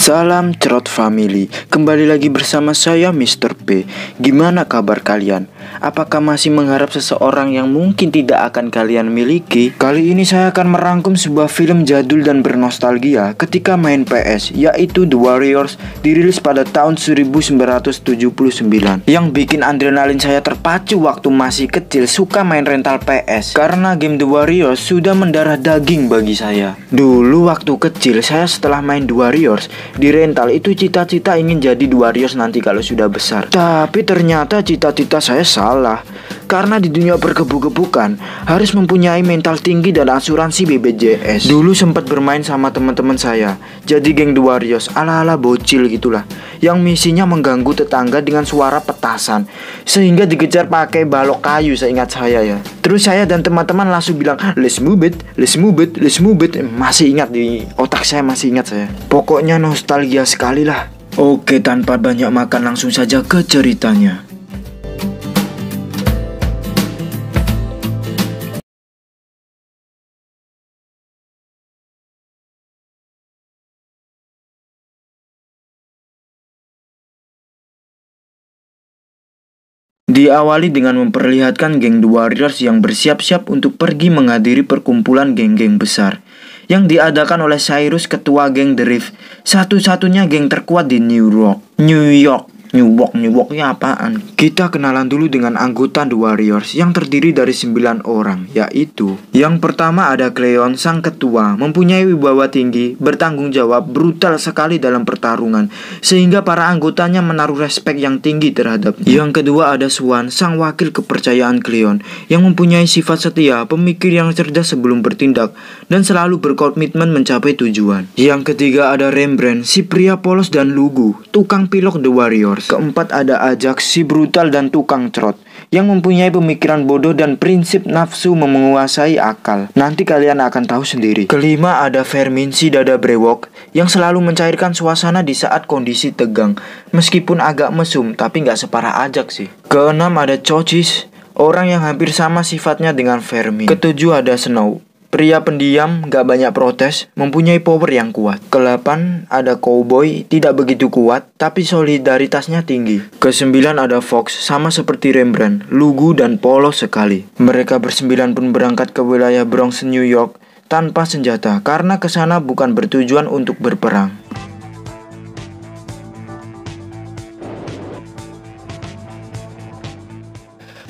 Salam Cerot Family, kembali lagi bersama saya Mr. P. Gimana kabar kalian? Apakah masih mengharap seseorang yang mungkin tidak akan kalian miliki? Kali ini saya akan merangkum sebuah film jadul dan bernostalgia ketika main PS, yaitu The Warriors, dirilis pada tahun 1979. Yang bikin adrenalin saya terpacu waktu masih kecil suka main rental PS, karena game The Warriors sudah mendarah daging bagi saya. Dulu waktu kecil saya setelah main The Warriors di rental itu cita-cita ingin jadi The Warriors nanti kalau sudah besar. Tapi ternyata cita-cita saya salah. Karena di dunia pergebu-gebukan harus mempunyai mental tinggi dan asuransi BPJS. Dulu sempat bermain sama teman-teman saya, jadi geng The Warriors ala-ala bocil gitulah, yang misinya mengganggu tetangga dengan suara petasan, sehingga dikejar pakai balok kayu seingat saya ya. Terus saya dan teman-teman langsung bilang, let's move it, let's move it, let's move it. Masih ingat di otak saya, masih ingat saya. Pokoknya nostalgia sekali lah. Oke, tanpa banyak makan langsung saja ke ceritanya. Diawali dengan memperlihatkan geng The Warriors yang bersiap-siap untuk pergi menghadiri perkumpulan geng-geng besar yang diadakan oleh Cyrus, ketua geng The Reef, satu-satunya geng terkuat di New York ya apaan? Kita kenalan dulu dengan anggota The Warriors yang terdiri dari 9 orang, yaitu yang pertama ada Cleon, sang ketua, mempunyai wibawa tinggi, bertanggung jawab, brutal sekali dalam pertarungan, sehingga para anggotanya menaruh respek yang tinggi terhadapnya. Yang kedua ada Swan, sang wakil kepercayaan Cleon, yang mempunyai sifat setia, pemikir yang cerdas sebelum bertindak, dan selalu berkomitmen mencapai tujuan. Yang ketiga ada Rembrandt, si pria polos dan lugu, tukang pilok The Warriors. Keempat ada Ajax, si brutal dan tukang cerot, yang mempunyai pemikiran bodoh dan prinsip nafsu menguasai akal. Nanti kalian akan tahu sendiri. Kelima ada Fermin, si dada brewok, yang selalu mencairkan suasana di saat kondisi tegang, meskipun agak mesum, tapi nggak separah Ajax sih. Keenam ada Cochise, orang yang hampir sama sifatnya dengan Fermin. Ketujuh ada Snow, pria pendiam, gak banyak protes, mempunyai power yang kuat. Ke-8 ada Cowboy, tidak begitu kuat, tapi solidaritasnya tinggi. Ke-9 ada Fox, sama seperti Rembrandt, lugu dan polos sekali. Mereka bersembilan pun berangkat ke wilayah Bronx, New York, tanpa senjata, karena kesana bukan bertujuan untuk berperang.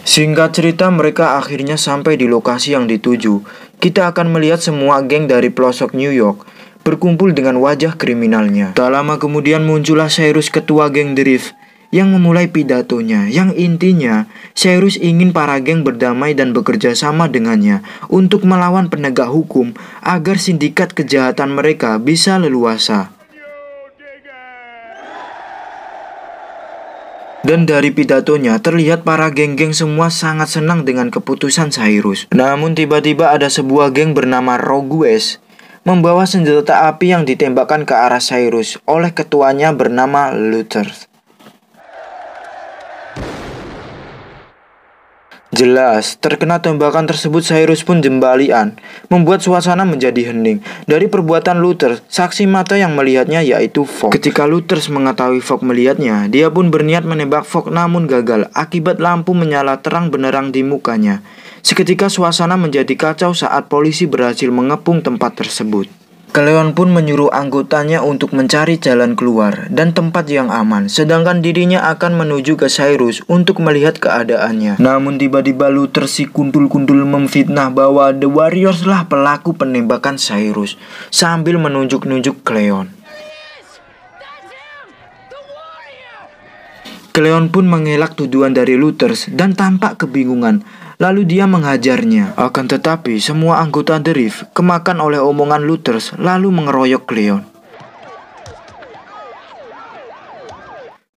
Singkat cerita, mereka akhirnya sampai di lokasi yang dituju. Kita akan melihat semua geng dari pelosok New York berkumpul dengan wajah kriminalnya. Tak lama kemudian muncullah Cyrus, ketua geng The Reef, yang memulai pidatonya, yang intinya Cyrus ingin para geng berdamai dan bekerja sama dengannya untuk melawan penegak hukum agar sindikat kejahatan mereka bisa leluasa. Dan dari pidatonya terlihat para geng-geng semua sangat senang dengan keputusan Cyrus. Namun tiba-tiba ada sebuah geng bernama Rogues membawa senjata api yang ditembakkan ke arah Cyrus oleh ketuanya bernama Luther. Jelas, terkena tembakan tersebut Cyrus pun jembalian, membuat suasana menjadi hening. Dari perbuatan Luther, saksi mata yang melihatnya yaitu Fox. Ketika Luther mengetahui Fox melihatnya, dia pun berniat menembak Fox namun gagal akibat lampu menyala terang benderang di mukanya. Seketika suasana menjadi kacau saat polisi berhasil mengepung tempat tersebut. Cleon pun menyuruh anggotanya untuk mencari jalan keluar dan tempat yang aman, sedangkan dirinya akan menuju ke Cyrus untuk melihat keadaannya. Namun tiba-tiba Luther, si kundul-kundul, memfitnah bahwa The Warriors lah pelaku penembakan Cyrus sambil menunjuk-nunjuk Cleon. Cleon pun mengelak tuduhan dari Luther dan tampak kebingungan. Lalu dia menghajarnya. Akan tetapi semua anggota The Reef kemakan oleh omongan Luther lalu mengeroyok Cleon.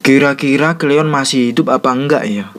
Kira-kira Cleon masih hidup apa enggak ya?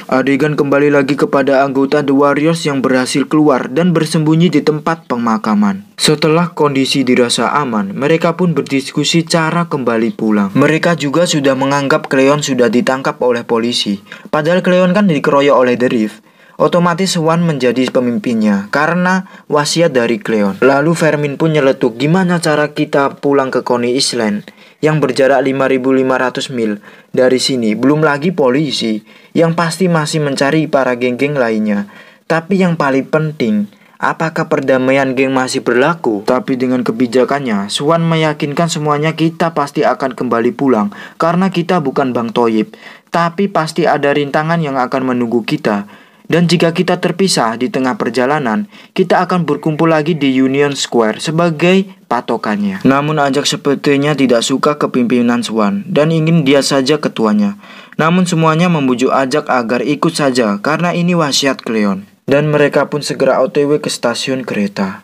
Adegan kembali lagi kepada anggota The Warriors yang berhasil keluar dan bersembunyi di tempat pemakaman. Setelah kondisi dirasa aman, mereka pun berdiskusi cara kembali pulang. Mereka juga sudah menganggap Cleon sudah ditangkap oleh polisi, padahal Cleon kan dikeroyok oleh The Reef. Otomatis Swan menjadi pemimpinnya karena wasiat dari Cleon. Lalu Fermin pun nyeletuk, gimana cara kita pulang ke Coney Island? yang berjarak 5.500 mil dari sini. Belum lagi polisi yang pasti masih mencari para geng-geng lainnya. Tapi yang paling penting, apakah perdamaian geng masih berlaku? Tapi dengan kebijakannya, Swan meyakinkan semuanya kita pasti akan kembali pulang. Karena kita bukan Bang Toyib, tapi pasti ada rintangan yang akan menunggu kita. Dan jika kita terpisah di tengah perjalanan, kita akan berkumpul lagi di Union Square sebagai patokannya. Namun Ajak sepertinya tidak suka kepemimpinan Swan dan ingin dia saja ketuanya. Namun semuanya membujuk Ajak agar ikut saja karena ini wasiat Cleon. Dan mereka pun segera OTW ke stasiun kereta.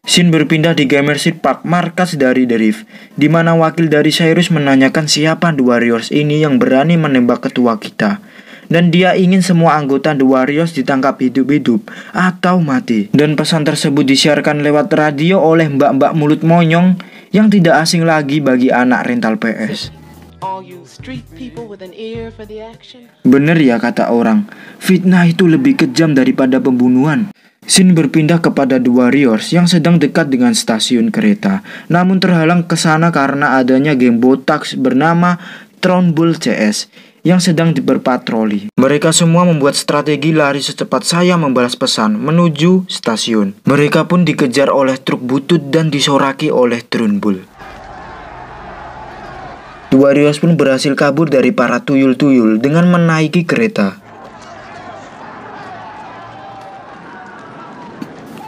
Scene berpindah di Gramercy Park, markas dari The Reef, di mana wakil dari Cyrus menanyakan siapa The Warriors ini yang berani menembak ketua kita. Dan dia ingin semua anggota The Warriors ditangkap hidup-hidup atau mati. Dan pesan tersebut disiarkan lewat radio oleh mbak-mbak mulut monyong yang tidak asing lagi bagi anak rental PS. Bener ya kata orang, fitnah itu lebih kejam daripada pembunuhan. Scene berpindah kepada The Warriors yang sedang dekat dengan stasiun kereta, namun terhalang ke sana karena adanya geng botak bernama Turnbull CS yang sedang berpatroli. Mereka semua membuat strategi lari secepat saya membalas pesan menuju stasiun. Mereka pun dikejar oleh truk butut dan disoraki oleh Turnbull. The Warriors pun berhasil kabur dari para tuyul-tuyul dengan menaiki kereta.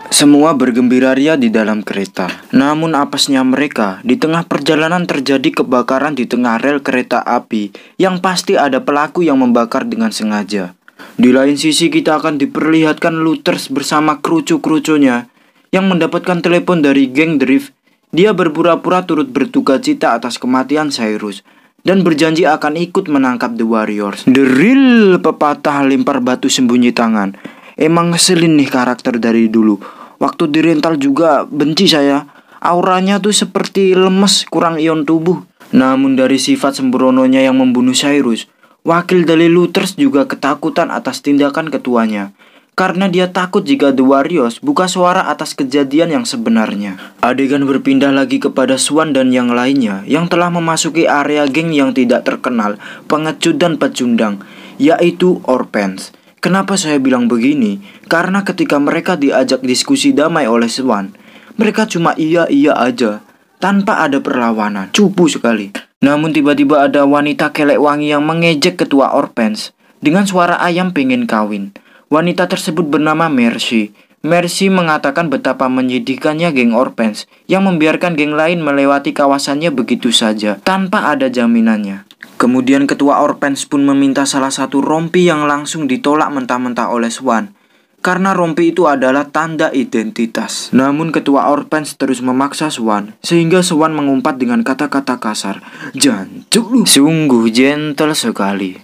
Semua bergembira ria di dalam kereta. Namun apesnya mereka, di tengah perjalanan terjadi kebakaran di tengah rel kereta api yang pasti ada pelaku yang membakar dengan sengaja. Di lain sisi kita akan diperlihatkan Luthers bersama krucu-krucunya yang mendapatkan telepon dari geng The Reef. Dia berpura-pura turut berduka cita atas kematian Cyrus dan berjanji akan ikut menangkap The Warriors. The real pepatah lempar batu sembunyi tangan. Emang ngeselin nih karakter dari dulu. Waktu di rental juga benci saya. Auranya tuh seperti lemes, kurang ion tubuh. Namun dari sifat sembrononya yang membunuh Cyrus, wakil dari Luthers juga ketakutan atas tindakan ketuanya. Karena dia takut jika The Warriors buka suara atas kejadian yang sebenarnya. Adegan berpindah lagi kepada Swan dan yang lainnya yang telah memasuki area geng yang tidak terkenal, pengecut dan pecundang, yaitu Orphans. Kenapa saya bilang begini? Karena ketika mereka diajak diskusi damai oleh Swan, mereka cuma iya-iya aja, tanpa ada perlawanan. Cupu sekali. Namun tiba-tiba ada wanita kelek wangi yang mengejek ketua Orphans dengan suara ayam pengen kawin. Wanita tersebut bernama Mercy. Mercy mengatakan betapa menyedihkannya geng Orphans yang membiarkan geng lain melewati kawasannya begitu saja, tanpa ada jaminannya. Kemudian ketua Orphans pun meminta salah satu rompi yang langsung ditolak mentah-mentah oleh Swan, karena rompi itu adalah tanda identitas. Namun ketua Orphans terus memaksa Swan, sehingga Swan mengumpat dengan kata-kata kasar. Jancuk lu. Sungguh gentle sekali.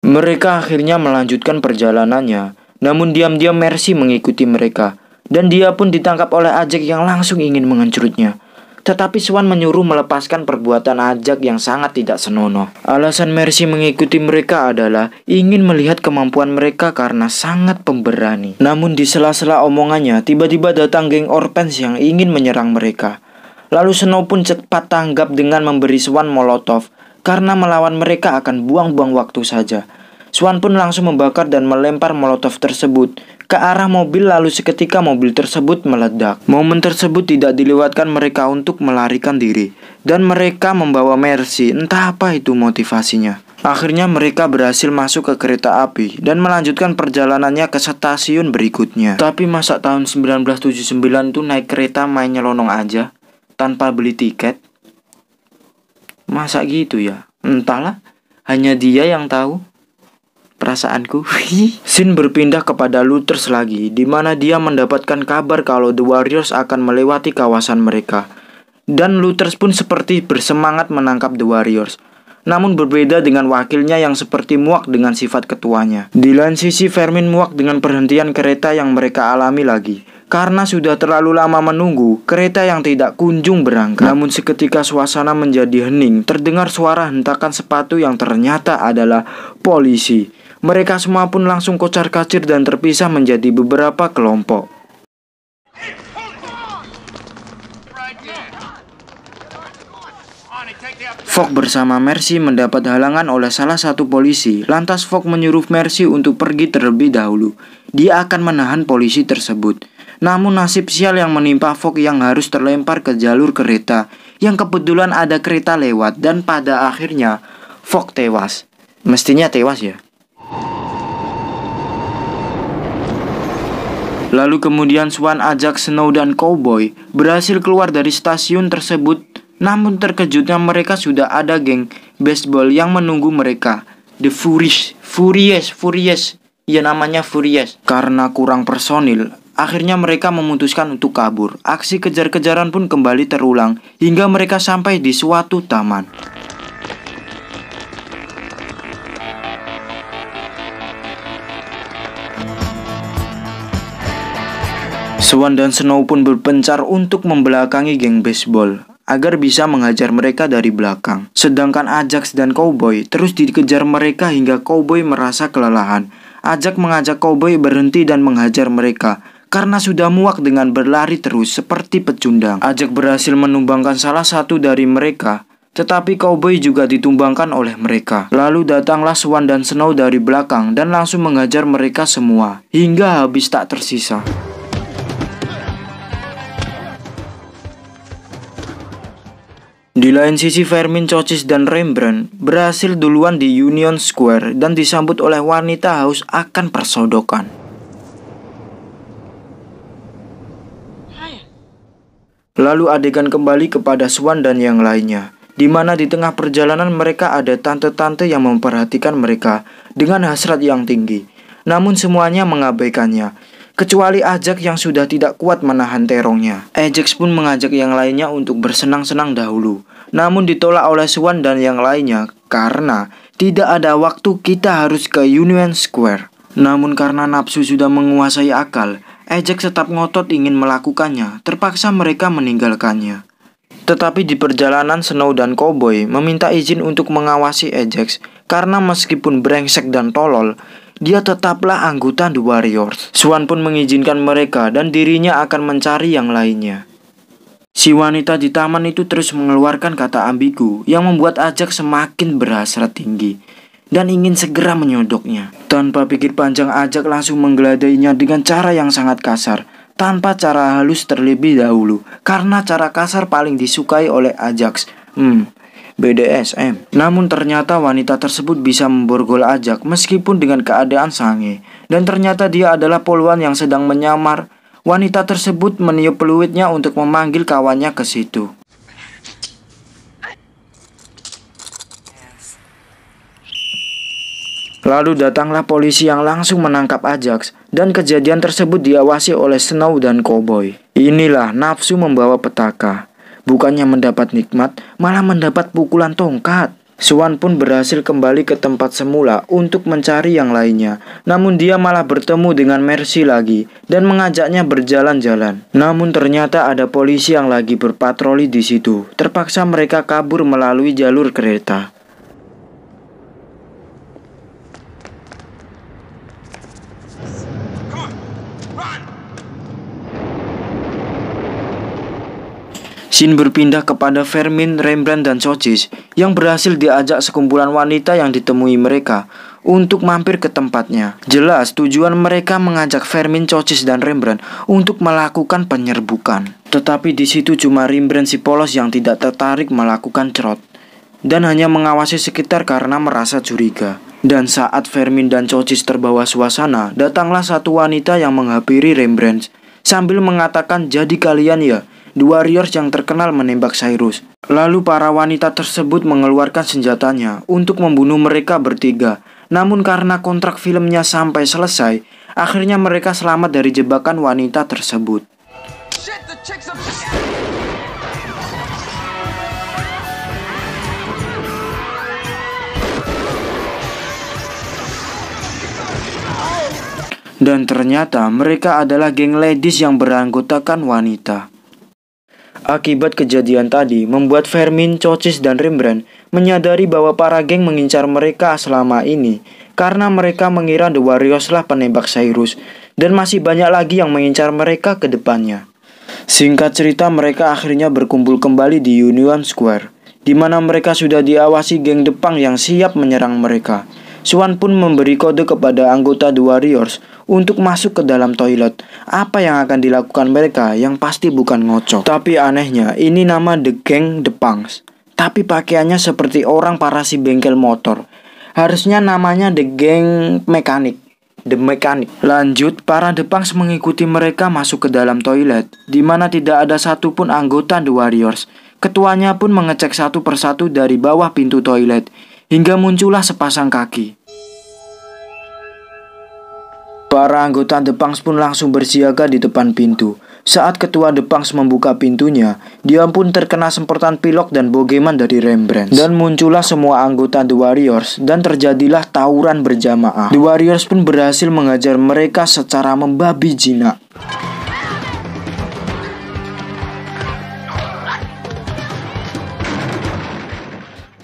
Mereka akhirnya melanjutkan perjalanannya, namun diam-diam Mercy mengikuti mereka, dan dia pun ditangkap oleh Ajak yang langsung ingin mengencurutnya. Tetapi Swan menyuruh melepaskan perbuatan Ajak yang sangat tidak senonoh. Alasan Mercy mengikuti mereka adalah ingin melihat kemampuan mereka karena sangat pemberani. Namun di sela-sela omongannya, tiba-tiba datang geng Orphans yang ingin menyerang mereka. Lalu Snow pun cepat tanggap dengan memberi Swan molotov, karena melawan mereka akan buang-buang waktu saja. Swan pun langsung membakar dan melempar molotov tersebut ke arah mobil, lalu seketika mobil tersebut meledak. Momen tersebut tidak dilewatkan mereka untuk melarikan diri, dan mereka membawa Mercy, entah apa itu motivasinya. Akhirnya mereka berhasil masuk ke kereta api dan melanjutkan perjalanannya ke stasiun berikutnya. Tapi masa tahun 1979 tuh naik kereta main nyelonong aja tanpa beli tiket? Masa gitu ya? Entahlah, hanya dia yang tahu perasaanku. Scene berpindah kepada Luthers lagi, di mana dia mendapatkan kabar kalau The Warriors akan melewati kawasan mereka. Dan Luthers pun seperti bersemangat menangkap The Warriors. Namun berbeda dengan wakilnya yang seperti muak dengan sifat ketuanya. Di lain sisi Vermin muak dengan perhentian kereta yang mereka alami lagi, karena sudah terlalu lama menunggu kereta yang tidak kunjung berangkat. Namun seketika suasana menjadi hening, terdengar suara hentakan sepatu yang ternyata adalah polisi. Mereka semua pun langsung kocar-kacir dan terpisah menjadi beberapa kelompok. Fogg bersama Mercy mendapat halangan oleh salah satu polisi. Lantas Fogg menyuruh Mercy untuk pergi terlebih dahulu. Dia akan menahan polisi tersebut. Namun nasib sial yang menimpa Fogg yang harus terlempar ke jalur kereta yang kebetulan ada kereta lewat, dan pada akhirnya Fogg tewas. Mestinya tewas ya. Lalu kemudian Swan, Ajax, Snow, dan Cowboy berhasil keluar dari stasiun tersebut. Namun terkejutnya mereka sudah ada geng baseball yang menunggu mereka. The Furious. Ya namanya Furious. Karena kurang personil, akhirnya mereka memutuskan untuk kabur. Aksi kejar-kejaran pun kembali terulang hingga mereka sampai di suatu taman. Swan dan Snow pun berpencar untuk membelakangi geng baseball agar bisa menghajar mereka dari belakang. Sedangkan Ajax dan Cowboy terus dikejar mereka hingga Cowboy merasa kelelahan. Ajax mengajak Cowboy berhenti dan menghajar mereka karena sudah muak dengan berlari terus seperti pecundang. Ajax berhasil menumbangkan salah satu dari mereka, tetapi Cowboy juga ditumbangkan oleh mereka. Lalu datanglah Swan dan Snow dari belakang dan langsung menghajar mereka semua hingga habis tak tersisa. Di lain sisi, Vermin, Chocis, dan Rembrandt berhasil duluan di Union Square dan disambut oleh wanita haus akan persodokan. Lalu adegan kembali kepada Swan dan yang lainnya, di mana di tengah perjalanan mereka ada tante-tante yang memperhatikan mereka dengan hasrat yang tinggi. Namun semuanya mengabaikannya, kecuali Ajax yang sudah tidak kuat menahan terongnya. Ajax pun mengajak yang lainnya untuk bersenang-senang dahulu, namun ditolak oleh Swan dan yang lainnya karena tidak ada waktu, kita harus ke Union Square. Namun karena nafsu sudah menguasai akal, Ajax tetap ngotot ingin melakukannya. Terpaksa mereka meninggalkannya. Tetapi di perjalanan, Snow dan Cowboy meminta izin untuk mengawasi Ajax karena meskipun brengsek dan tolol, dia tetaplah anggota The Warriors. Swan pun mengizinkan mereka dan dirinya akan mencari yang lainnya. Si wanita di taman itu terus mengeluarkan kata ambigu yang membuat Ajax semakin berhasrat tinggi dan ingin segera menyodoknya. Tanpa pikir panjang, Ajax langsung menggeladainya dengan cara yang sangat kasar, tanpa cara halus terlebih dahulu, karena cara kasar paling disukai oleh Ajax. BDSM. Namun ternyata wanita tersebut bisa memborgol Ajax meskipun dengan keadaan sange. Dan ternyata dia adalah poluan yang sedang menyamar. Wanita tersebut meniup peluitnya untuk memanggil kawannya ke situ. Lalu datanglah polisi yang langsung menangkap Ajax, dan kejadian tersebut diawasi oleh Snow dan Cowboy. Inilah nafsu membawa petaka. Bukannya mendapat nikmat, malah mendapat pukulan tongkat. Swan pun berhasil kembali ke tempat semula untuk mencari yang lainnya. Namun dia malah bertemu dengan Mercy lagi dan mengajaknya berjalan-jalan. Namun ternyata ada polisi yang lagi berpatroli di situ. Terpaksa mereka kabur melalui jalur kereta. Scene berpindah kepada Vermin, Rembrandt, dan Chocis yang berhasil diajak sekumpulan wanita yang ditemui mereka untuk mampir ke tempatnya. Jelas tujuan mereka mengajak Vermin, Chocis, dan Rembrandt untuk melakukan penyerbukan. Tetapi di situ cuma Rembrandt si polos yang tidak tertarik melakukan cerot dan hanya mengawasi sekitar karena merasa curiga. Dan saat Vermin dan Chocis terbawa suasana, datanglah satu wanita yang menghampiri Rembrandt sambil mengatakan, "Jadi kalian ya The Warriors yang terkenal menembak Cyrus." Lalu para wanita tersebut mengeluarkan senjatanya untuk membunuh mereka bertiga. Namun karena kontrak filmnya sampai selesai, akhirnya mereka selamat dari jebakan wanita tersebut. Dan ternyata mereka adalah geng ladies yang beranggotakan wanita. Akibat kejadian tadi membuat Vermin, Chocis, dan Rembrandt menyadari bahwa para geng mengincar mereka selama ini karena mereka mengira The Warriors lah penembak Cyrus, dan masih banyak lagi yang mengincar mereka ke depannya. Singkat cerita, mereka akhirnya berkumpul kembali di Union Square di mana mereka sudah diawasi geng Depang yang siap menyerang mereka. Swan pun memberi kode kepada anggota The Warriors untuk masuk ke dalam toilet. Apa yang akan dilakukan mereka yang pasti bukan ngocok. Tapi anehnya, ini nama The Gang Depangs, tapi pakaiannya seperti orang parasi bengkel motor. Harusnya namanya The Gang Mekanik, The Mechanic. Lanjut, para Depangs mengikuti mereka masuk ke dalam toilet, di mana tidak ada satupun anggota The Warriors. Ketuanya pun mengecek satu persatu dari bawah pintu toilet, hingga muncullah sepasang kaki. Para anggota Depangs pun langsung bersiaga di depan pintu. Saat ketua Depangs membuka pintunya, dia pun terkena semprotan pilok dan bogeman dari Rembrandt. Dan muncullah semua anggota The Warriors dan terjadilah tawuran berjamaah. The Warriors pun berhasil mengajar mereka secara membabi jinak.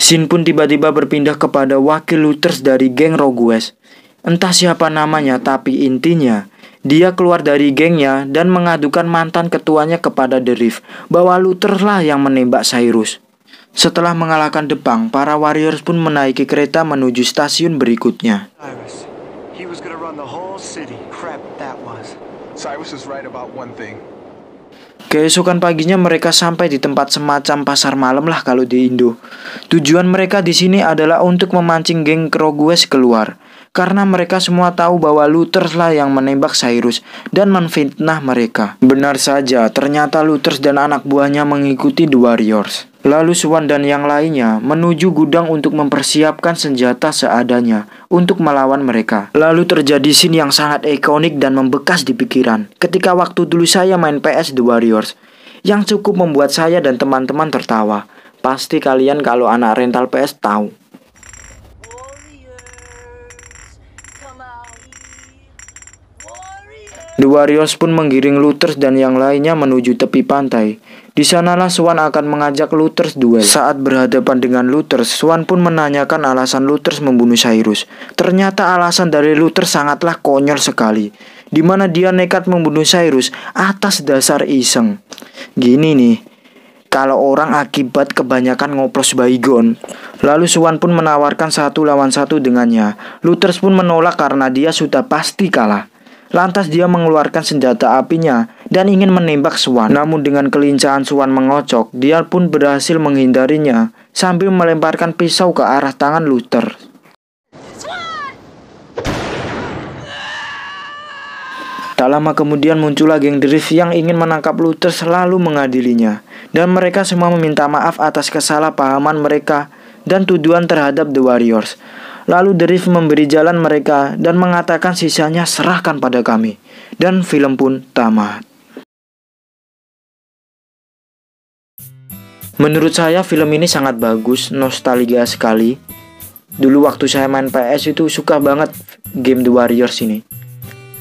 Scene pun tiba-tiba berpindah kepada wakil looters dari geng Rogue West. Entah siapa namanya, tapi intinya dia keluar dari gengnya dan mengadukan mantan ketuanya kepada The Reef bahwa looters lah yang menembak Cyrus. Setelah mengalahkan Depang, para Warriors pun menaiki kereta menuju stasiun berikutnya. Keesokan paginya mereka sampai di tempat semacam pasar malam lah kalau di Indo. Tujuan mereka di sini adalah untuk memancing geng Rogue West keluar, karena mereka semua tahu bahwa looters lah yang menembak Cyrus dan menfitnah mereka. Benar saja, ternyata looters dan anak buahnya mengikuti The Warriors. Lalu Swan dan yang lainnya menuju gudang untuk mempersiapkan senjata seadanya untuk melawan mereka. Lalu terjadi scene yang sangat ikonik dan membekas di pikiran ketika waktu dulu saya main PS The Warriors, yang cukup membuat saya dan teman-teman tertawa. Pasti kalian kalau anak rental PS tahu. The Warriors pun menggiring looters dan yang lainnya menuju tepi pantai. Di sanalah Swan akan mengajak looters duel. Saat berhadapan dengan looters, Swan pun menanyakan alasan looters membunuh Cyrus. Ternyata alasan dari looters sangatlah konyol sekali, di mana dia nekat membunuh Cyrus atas dasar iseng. Gini nih, kalau orang akibat kebanyakan ngoplos baygon. Lalu Swan pun menawarkan 1 lawan 1 dengannya. Looters pun menolak karena dia sudah pasti kalah. Lantas dia mengeluarkan senjata apinya dan ingin menembak Swan. Namun dengan kelincahan Swan mengocok, dia pun berhasil menghindarinya sambil melemparkan pisau ke arah tangan looter. Tak lama kemudian muncullah geng The Reef yang ingin menangkap looter selalu mengadilinya. Dan mereka semua meminta maaf atas kesalahpahaman mereka dan tuduhan terhadap The Warriors. Lalu The Reef memberi jalan mereka dan mengatakan sisanya serahkan pada kami. Dan film pun tamat. Menurut saya film ini sangat bagus, nostalgia sekali. Dulu waktu saya main PS itu suka banget game The Warriors ini.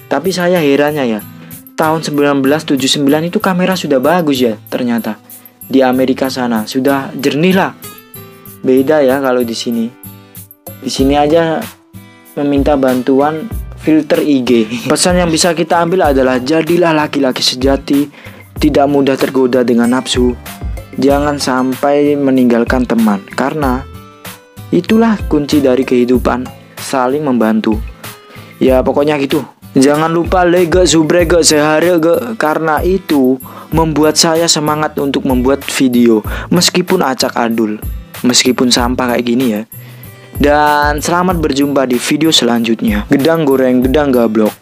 Tapi saya herannya ya, tahun 1979 itu kamera sudah bagus ya ternyata. Di Amerika sana sudah jernih lah. Beda ya kalau di sini. Di sini aja meminta bantuan filter IG. Pesan yang bisa kita ambil adalah jadilah laki-laki sejati, tidak mudah tergoda dengan nafsu. Jangan sampai meninggalkan teman, karena itulah kunci dari kehidupan, saling membantu. Ya pokoknya gitu. Jangan lupa like, subrek, sehari, karena itu membuat saya semangat untuk membuat video meskipun acak adul, meskipun sampah kayak gini ya. Dan selamat berjumpa di video selanjutnya. Gedang goreng, gedang gablok.